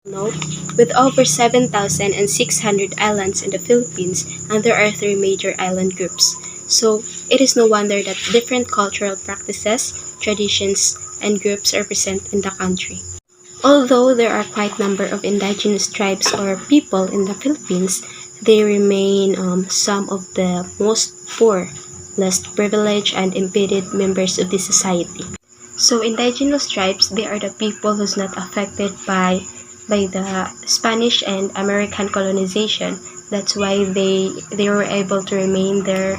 No, with over 7,600 islands in the Philippines, and there are three major island groups. So, it is no wonder that different cultural practices, traditions, and groups are present in the country. Although there are quite a number of indigenous tribes or people in the Philippines, they remain some of the most poor, less privileged, and impeded members of the society. So indigenous tribes, they are the people who's not affected by the Spanish and American colonization. That's why they were able to remain their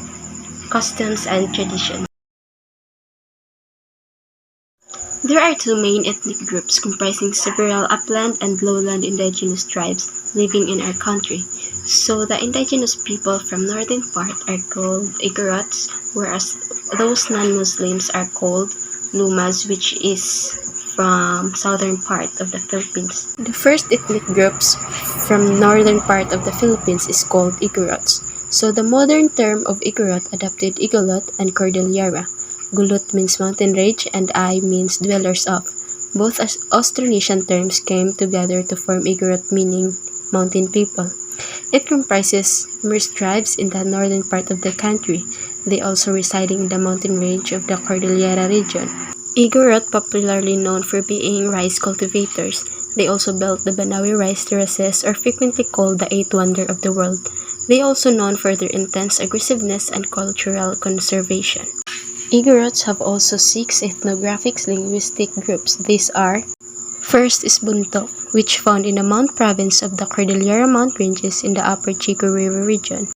customs and traditions. There are two main ethnic groups comprising several upland and lowland indigenous tribes living in our country. So the indigenous people from northern part are called Igorots, whereas those non-Muslims are called Lumas, which is from southern part of the Philippines. The first ethnic groups from northern part of the Philippines is called Igorots. So the modern term of Igorot adopted Igolot and Cordillera. Gulut means mountain range and I means dwellers of. Both as Austronesian terms came together to form Igorot meaning mountain people. It comprises numerous tribes in the northern part of the country. They also residing in the mountain range of the Cordillera region. Igorot popularly known for being rice cultivators. They also built the Banawi rice terraces or frequently called the eighth wonder of the world. They also known for their intense aggressiveness and cultural conservation. Igorots have also six ethnographic linguistic groups. These are: first is Bunto, which found in the Mount province of the Cordillera Mount ranges in the upper Chico River region.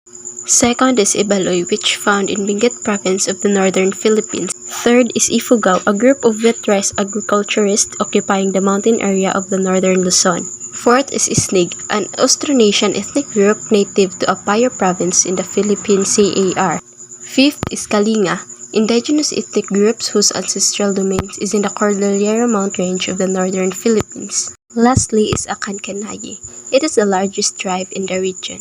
Second is Ibaloy, which found in Benguet province of the northern Philippines. Third is Ifugao, a group of wheat rice agriculturists occupying the mountain area of the northern Luzon. Fourth is Isnig, an Austronesian ethnic group native to Apayao province in the Philippine CAR. Fifth is Kalinga, indigenous ethnic groups whose ancestral domains is in the Cordillera Mount range of the northern Philippines. Lastly is Akankanay. It is the largest tribe in the region.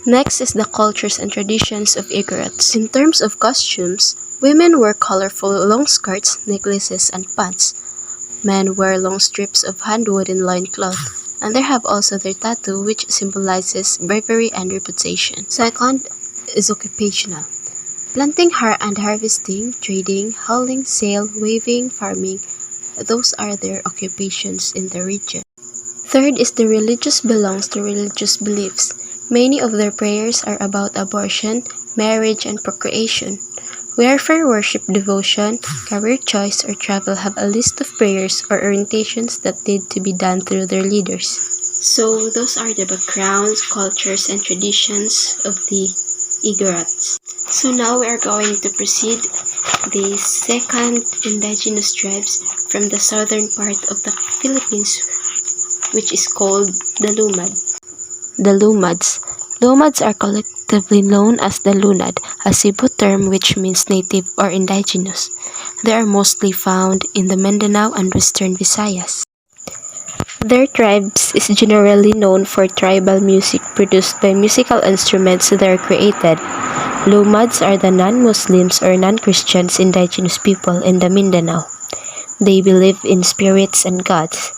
Next is the cultures and traditions of Igorots. In terms of costumes, women wear colorful long skirts, necklaces, and pants. Men wear long strips of hand-woven loincloth, and they have also their tattoo which symbolizes bravery and reputation. Second is occupational. Planting and harvesting, trading, hauling, sail, weaving, farming, those are their occupations in the region. Third is the religious belongs to religious beliefs. Many of their prayers are about abortion, marriage, and procreation. Wherefore worship, devotion, career choice, or travel have a list of prayers or orientations that need to be done through their leaders. So those are the backgrounds, cultures, and traditions of the Igorots. So now we are going to proceed the second indigenous tribes from the southern part of the Philippines, which is called the Lumad. The Lumads. Lumads are collectively known as the Lunad, a Cebu term which means native or indigenous. They are mostly found in the Mindanao and Western Visayas. Their tribes is generally known for tribal music produced by musical instruments that are created. Lumads are the non-Muslims or non-Christians indigenous people in the Mindanao. They believe in spirits and gods.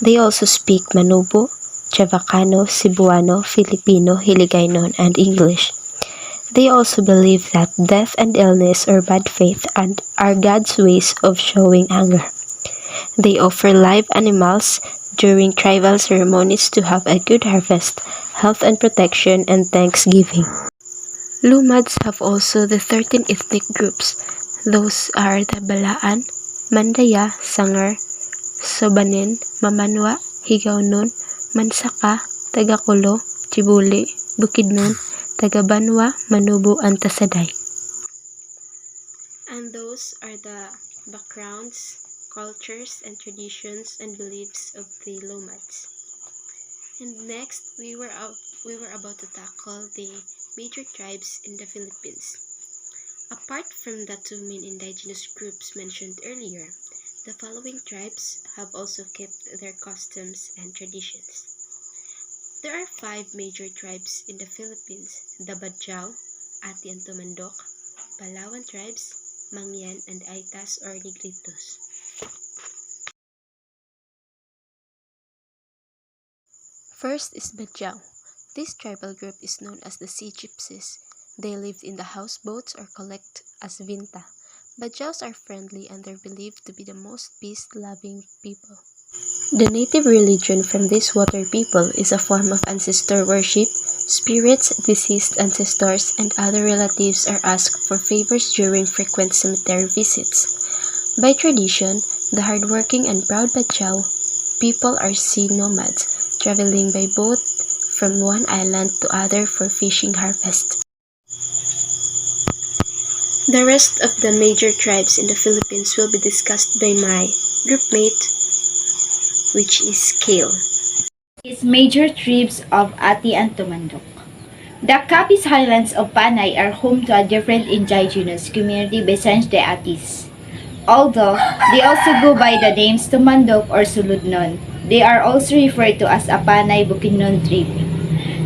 They also speak Manubo, Chavacano, Cebuano, Filipino, Hiligaynon, and English. They also believe that death and illness or bad faith are God's ways of showing anger. They offer live animals during tribal ceremonies to have a good harvest, health and protection, and thanksgiving. Lumads have also the 13 ethnic groups. Those are the Balaan, Mandaya, Sangar, Sobanen, Mamanwa, Higawnon, Mansaka, Tagakulo, Tibuli, Bukidnon, Tagabanwa, Manubo, and Tasaday. And those are the backgrounds, cultures, and traditions and beliefs of the Lomads. And next, we were about to tackle the major tribes in the Philippines. Apart from the two main indigenous groups mentioned earlier, the following tribes have also kept their customs and traditions. There are 5 major tribes in the Philippines: the Badjao, Ati and Tumandok, Palawan tribes, Mangyan, and Aitas or Negritos. First is Bajau. This tribal group is known as the Sea Gypsies. They lived in the houseboats or collect as vinta. Bajaus are friendly and they're believed to be the most peace-loving people. The native religion from these water people is a form of ancestor worship. Spirits, deceased ancestors, and other relatives are asked for favors during frequent cemetery visits. By tradition, the hardworking and proud Bajau people are sea nomads, traveling by boat from one island to other for fishing harvest. The rest of the major tribes in the Philippines will be discussed by my groupmate, which is Kale. Its major tribes of Ati and Tumandok. The Capiz Highlands of Panay are home to a different indigenous community besides the Atis. Although they also go by the names Tumandok or Suludnon, they are also referred to as a Panay Bukidnon tribe.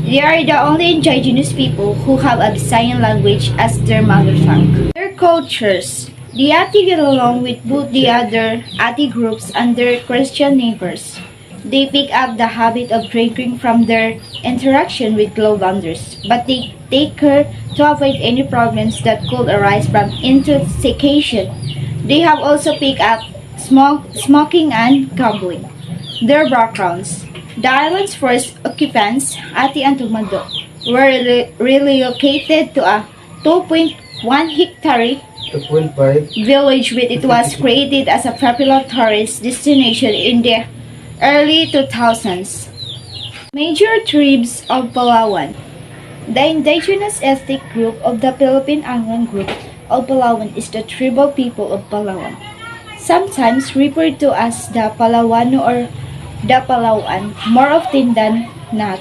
They are the only indigenous people who have a Visayan language as their mother tongue. Their cultures. The Ati get along with both the other Ati groups and their Christian neighbors. They pick up the habit of drinking from their interaction with lowlanders, but they take care to avoid any problems that could arise from intoxication. They have also picked up smoking and gambling. Their backgrounds. The island's first occupants, Ati and Tumando, were relocated to a 2.1 hectare 2.5 village which it was created as a popular tourist destination in the early 2000s. Major tribes of Palawan. The indigenous ethnic group of the Philippine Island group of Palawan is the tribal people of Palawan, sometimes referred to as the Palawano or the Palawan, more often than not.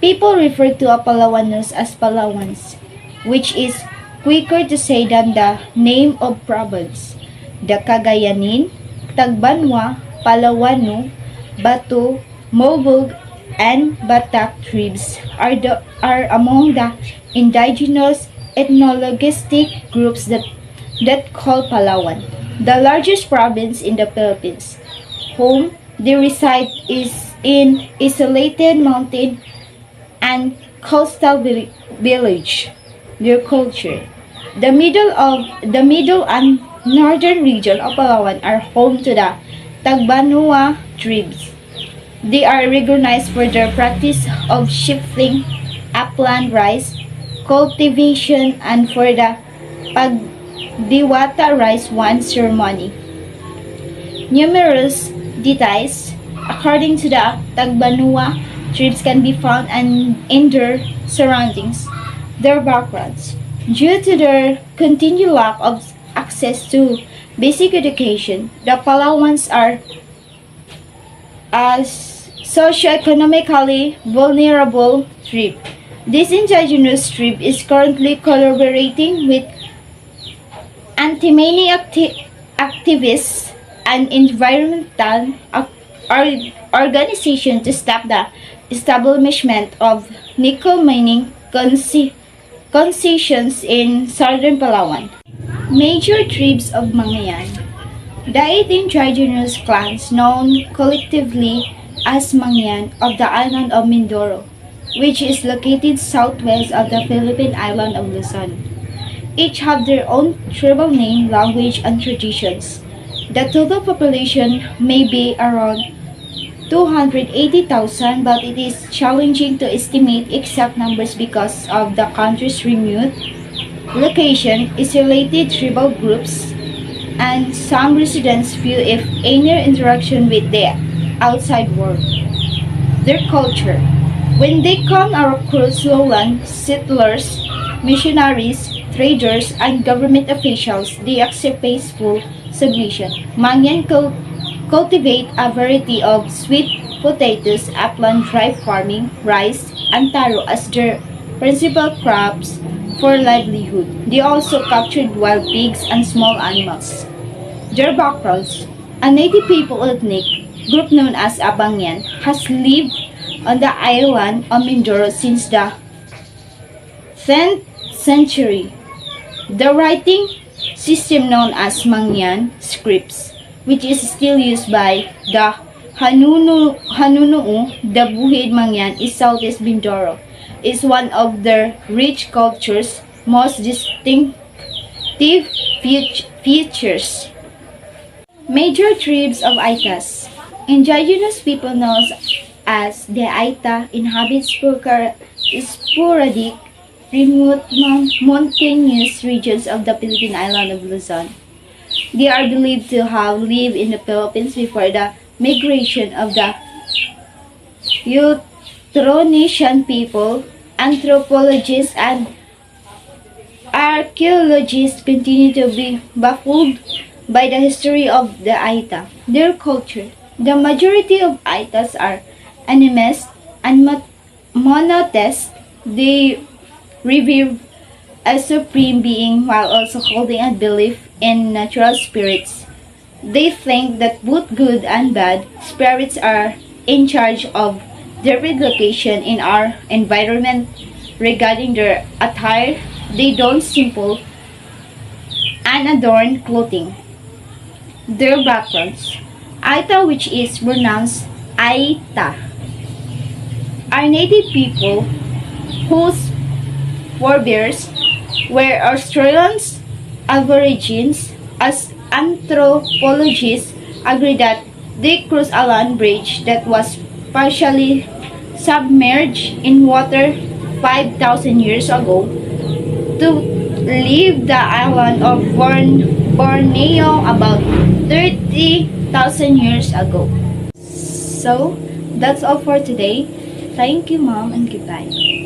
People refer to a Palawanos as Palawans, which is quicker to say than the name of province. The Cagayanin, Tagbanwa, Palawano, Batu, Mobog, and Batak tribes are among the indigenous ethnologistic groups that call Palawan the largest province in the Philippines. Home they reside is in isolated mountain and coastal village. Their culture. The middle and northern region of Palawan are home to the Tagbanua tribes. They are recognized for their practice of shifting upland rice cultivation and for the Pagdiwata rice wine ceremony. Numerous details according to the Tagbanua tribes can be found in their surroundings, their backgrounds. Due to their continued lack of access to basic education, the Palawans are a socioeconomically vulnerable tribe. This indigenous tribe is currently collaborating with anti-money activists and environmental organizations to stop the establishment of nickel mining concessions in southern Palawan. Major tribes of Mangayan. The 8 indigenous clans known collectively as Mangyan of the island of Mindoro, which is located southwest of the Philippine island of Luzon. Each have their own tribal name, language, and traditions. The total population may be around 280,000, but it is challenging to estimate exact numbers because of the country's remote location, isolated tribal groups, and some residents few if any interaction with the outside world. Their culture. When they come across lowland settlers, missionaries, traders, and government officials, they accept peaceful submission. Mangyan cultivate a variety of sweet potatoes, upland dry farming, rice, and taro as their principal crops for livelihood. They also captured wild pigs and small animals. Their backgrounds. A native people ethnic group known as Abangyan has lived on the island of Mindoro since the 10th century. The writing system known as Mangyan scripts, which is still used by the Hanunoo, the Buhid Mangyan is Southeast Mindoro, is one of their rich culture's most distinctive features. Major tribes of Aitas. Indigenous people known as the Aita inhabit sporadic, remote mountainous regions of the Philippine island of Luzon. They are believed to have lived in the Philippines before the migration of the Austronesian people. Anthropologists and archaeologists continue to be baffled by the history of the Aita, their culture. The majority of Aitas are animists and monotheists. They revere a supreme being while also holding a belief in natural spirits. They think that both good and bad spirits are in charge of their relocation in our environment. Regarding their attire, they don simple and adorned clothing. Their backgrounds. Aita, which is pronounced Aita, are native people whose forebears were Australians, Aborigines, as anthropologists agree that they crossed a land bridge that was partially submerged in water 5,000 years ago to leave the island of Borneo about 30,000 years ago. So, that's all for today. Thank you, Mom, and goodbye.